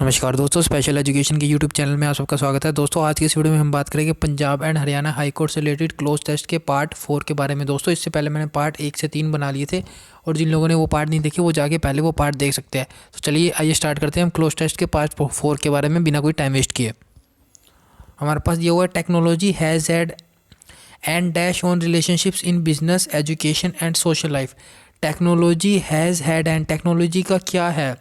नमस्कार दोस्तों, special education के यूट्यूब चैनल में आप सबका स्वागत है। दोस्तों, आज की इस वीडियो में हम बात करेंगे Punjab and Haryana high court से रिलेटेड क्लोज टेस्ट के पार्ट 4 के बारे में। दोस्तों, इससे पहले मैंने पार्ट 1 से 3 बना लिए थे और जिन लोगों ने वो पार्ट नहीं देखे वो जाके पहले वो पार्ट देख सकते हैं। तो चलिए आइए स्टार्ट करते हैं हम क्लोज टेस्ट के पार्ट 4 के बारे में बिना कोई टाइम वेस्ट किए। हमारे पास ये हुआ है, technology has had and dash on relationships in business, education and social life. Technology has had and technology का क्या है,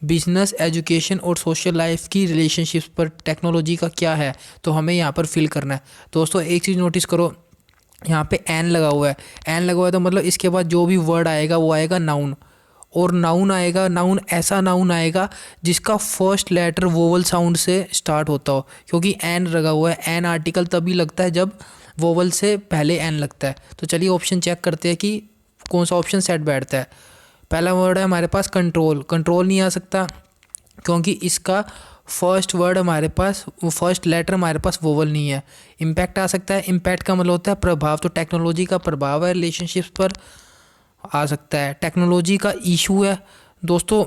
बिजनेस, एजुकेशन और सोशल लाइफ की रिलेशनशिप्स पर टेक्नोलॉजी का क्या है, तो हमें यहाँ पर फिल करना है। दोस्तों, एक चीज़ नोटिस करो, यहाँ पे एन लगा हुआ है। एन लगा हुआ है तो मतलब इसके बाद जो भी वर्ड आएगा वो आएगा नाउन, और नाउन आएगा, नाउन ऐसा नाउन आएगा जिसका फर्स्ट लेटर वोवल साउंड से स्टार्ट होता हो, क्योंकि एन लगा हुआ है। एन आर्टिकल तभी लगता है जब वोवल से पहले एन लगता है। तो चलिए ऑप्शन चेक करते हैं कि कौन सा ऑप्शन सेट बैठता है। पहला वर्ड है हमारे पास कंट्रोल। कंट्रोल नहीं आ सकता क्योंकि इसका फर्स्ट वर्ड हमारे पास, फर्स्ट लेटर हमारे पास वोवल नहीं है। इम्पैक्ट आ सकता है। इम्पैक्ट का मतलब होता है प्रभाव, तो टेक्नोलॉजी का प्रभाव है रिलेशनशिप्स पर आ सकता है। टेक्नोलॉजी का इशू है। दोस्तों,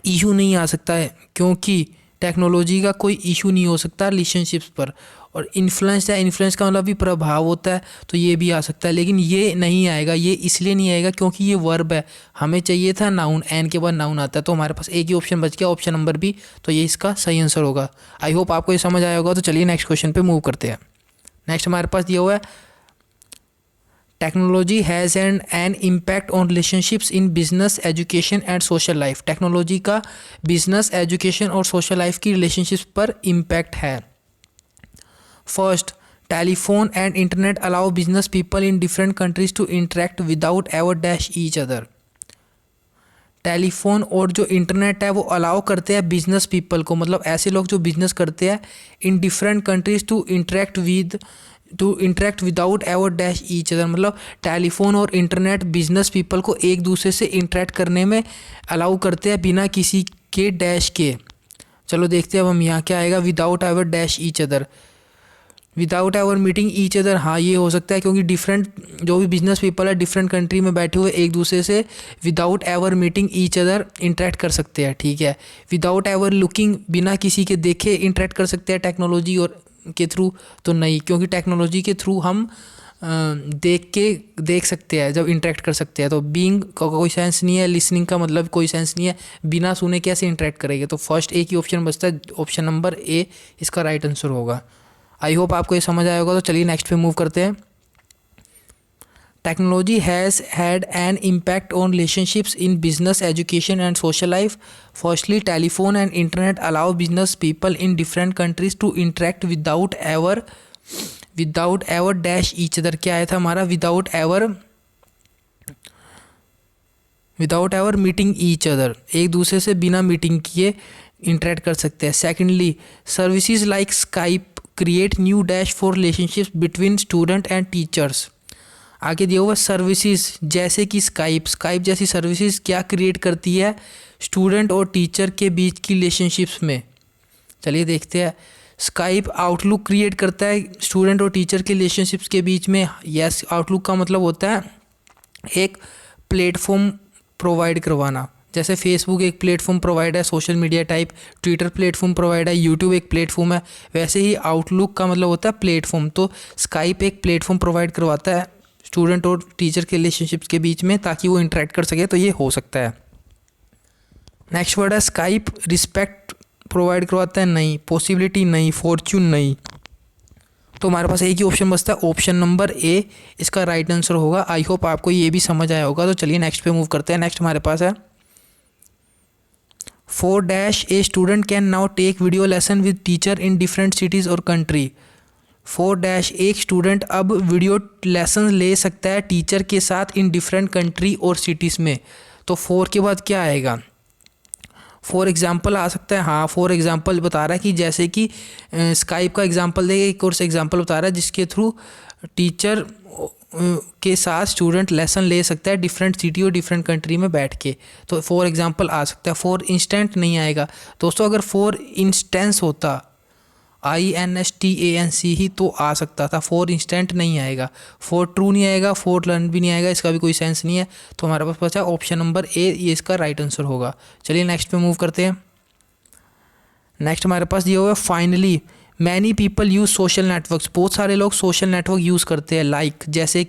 इशू नहीं आ सकता है क्योंकि टेक्नोलॉजी का कोई इशू नहीं हो सकता रिलेशनशिप्स पर। और इन्फ्लुएंस है, इन्फ्लुएंस का मतलब भी प्रभाव होता है, तो ये भी आ सकता है, लेकिन ये नहीं आएगा। ये इसलिए नहीं आएगा क्योंकि ये वर्ब है। हमें चाहिए था नाउन, एन के बाद नाउन आता है, तो हमारे पास एक ही ऑप्शन बच गया, ऑप्शन नंबर बी। तो ये इसका सही आंसर होगा। आई होप आपको ये समझ आया होगा। तो चलिए नेक्स्ट क्वेश्चन पे मूव करते हैं। नेक्स्ट हमारे पास ये हुआ है, technology has an impact on relationships in business, education and social life. Technology का बिजनेस, एजुकेशन और सोशल लाइफ की रिलेशनशिप्स पर इम्पैक्ट है। First, telephone and internet allow business people in different countries to interact without ever dash each other. Telephone और जो internet है वो allow करते हैं बिजनेस पीपल को, मतलब ऐसे लोग जो बिजनेस करते हैं, in different countries to interact without ever dash each other. मतलब टेलीफोन और इंटरनेट बिजनेस पीपल को एक दूसरे से इंटरेक्ट करने में अलाउ करते हैं बिना किसी के डैश के। चलो देखते हैं अब हम यहाँ क्या आएगा, without ever dash each other, without ever meeting each other. हाँ, ये हो सकता है क्योंकि डिफरेंट जो भी बिजनेस पीपल है डिफरेंट कंट्री में बैठे हुए एक दूसरे से without ever meeting each other interact कर सकते हैं, ठीक है। विदाउट एवर लुकिंग, बिना किसी के देखे इंटरेक्ट कर सकते हैं टेक्नोलॉजी और के थ्रू, तो नहीं, क्योंकि टेक्नोलॉजी के थ्रू हम देख सकते हैं जब इंटरेक्ट कर सकते हैं। तो बीइंग का कोई सेंस नहीं है, लिसनिंग का मतलब कोई सेंस नहीं है, बिना सुने कैसे इंटरेक्ट करेंगे। तो फर्स्ट एक ही ऑप्शन बचता है, ऑप्शन नंबर ए इसका राइट आंसर होगा। आई होप आपको ये समझ आया होगा। तो चलिए नेक्स्ट पे मूव करते हैं। Technology has had an impact on relationships in business, education and social life. Firstly, telephone and internet allow business people in different countries to interact without ever dash each other. क्या आया था हमारा, without ever meeting each other, एक दूसरे से बिना meeting किए interact कर सकते हैं। Secondly, services like Skype create new dash for relationships between student and teachers. आगे दिया हुआ सर्विसेज जैसे कि स्काइप जैसी सर्विसेज क्या क्रिएट करती है, स्टूडेंट और टीचर के बीच की रिलेशनशिप्स में। चलिए देखते हैं। स्काइप आउटलुक क्रिएट करता है स्टूडेंट और टीचर के रिलेशनशिप्स के बीच में। यस, आउटलुक का मतलब होता है एक प्लेटफॉर्म प्रोवाइड करवाना। जैसे फेसबुक एक प्लेटफॉर्म प्रोवाइड है, social media type, Twitter platform provide है, यूट्यूब एक प्लेटफॉर्म है, वैसे ही आउटलुक का मतलब होता है प्लेटफॉर्म। तो स्काइप एक प्लेटफॉर्म प्रोवाइड करवाता है स्टूडेंट और टीचर के रिलेशनशिप्स के बीच में ताकि वो इंटरेक्ट कर सके, तो ये हो सकता है। नेक्स्ट वर्ड है स्काइप रिस्पेक्ट प्रोवाइड करवाता है, नहीं। पॉसिबिलिटी नहीं, फॉर्च्यून नहीं। तो हमारे पास एक ही ऑप्शन बचता है, ऑप्शन नंबर ए इसका राइट आंसर होगा। आई होप आपको ये भी समझ आया होगा। तो चलिए नेक्स्ट पे मूव करते हैं। नेक्स्ट हमारे पास है, four dash a student can now take video lesson with teacher in different cities और कंट्री। फोर डैश एक स्टूडेंट अब वीडियो लेसन ले सकता है टीचर के साथ इन डिफरेंट कंट्री और सिटीज़ में। तो फोर के बाद क्या आएगा, फॉर एग्जाम्पल आ सकता है। हाँ, फॉर एग्जाम्पल बता रहा है कि जैसे कि स्काइप का एग्जाम्पल देगा, एक कोर्स एग्जाम्पल बता रहा है जिसके थ्रू टीचर के साथ स्टूडेंट लेसन ले सकता है डिफरेंट सिटी और डिफरेंट कंट्री में बैठ के। तो फॉर एग्जांपल आ सकता है। फॉर इंस्टेंट नहीं आएगा दोस्तों। अगर फॉर इंस्टेंस होता, INSTANC ही, तो आ सकता था। फॉर इंस्टेंट नहीं आएगा, फॉर ट्रू नहीं आएगा, फॉर लर्न भी नहीं आएगा, इसका भी कोई सेंस नहीं है। तो हमारे पास बचा ऑप्शन नंबर ए, ये इसका राइट आंसर होगा। चलिए नेक्स्ट पे मूव करते हैं। नेक्स्ट हमारे पास दिया हुआ है finally many people use social networks, बहुत सारे लोग सोशल नेटवर्क यूज़ करते हैं लाइक जैसे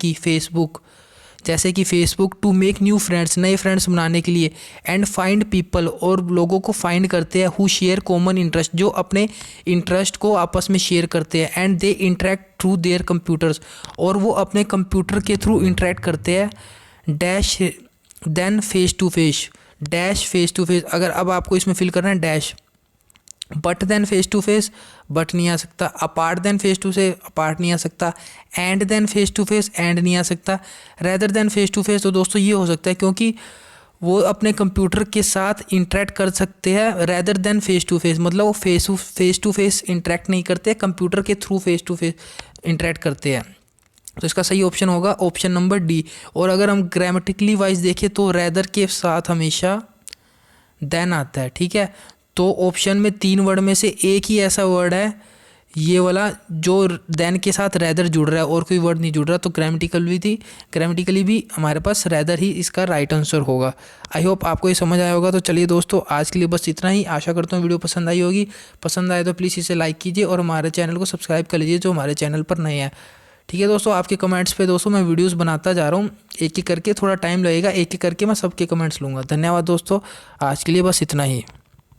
कि Facebook to make new friends, नए फ्रेंड्स बनाने के लिए, एंड फाइंड पीपल, और लोगों को फाइंड करते हैं, हु शेयर कॉमन इंटरेस्ट, जो अपने इंटरेस्ट को आपस में शेयर करते हैं, and they interact through their computers, और वो अपने कंप्यूटर के थ्रू इंटरेक्ट करते हैं, dash than face to face, dash face to face, अगर अब आपको इसमें फिल करना है dash, but than face to face but नहीं आ सकता, अपार्ट देन फेस टू से अपार्ट नहीं आ सकता, and than face to face and नहीं आ सकता, rather than face to face तो दोस्तों ये हो सकता है क्योंकि वो अपने कंप्यूटर के साथ इंटरेक्ट कर सकते हैं, rather than face to face मतलब वो फेस टू फेस इंटरेक्ट नहीं करते, कंप्यूटर के through face to face interact करते हैं। तो इसका सही ऑप्शन होगा ऑप्शन नंबर डी। और अगर हम ग्रामेटिकली वाइज देखें तो रेदर के साथ हमेशा देन आता है, ठीक है। तो ऑप्शन में 3 वर्ड में से एक ही ऐसा वर्ड है ये वाला जो देन के साथ रेदर जुड़ रहा है और कोई वर्ड नहीं जुड़ रहा, तो ग्रामेटिकली भी हमारे पास रेदर ही इसका राइट आंसर होगा। आई होप आपको ये समझ आया होगा। तो चलिए दोस्तों आज के लिए बस इतना ही, आशा करता हूँ वीडियो पसंद आई होगी। पसंद आए तो प्लीज़ इसे लाइक कीजिए और हमारे चैनल को सब्सक्राइब कर लीजिए जो हमारे चैनल पर नए हैं। ठीक है दोस्तों, आपके कमेंट्स पे दोस्तों मैं वीडियोस बनाता जा रहा हूँ, एक एक करके, थोड़ा टाइम लगेगा, एक एक करके मैं सबके कमेंट्स लूँगा। धन्यवाद दोस्तों, आज के लिए बस इतना ही।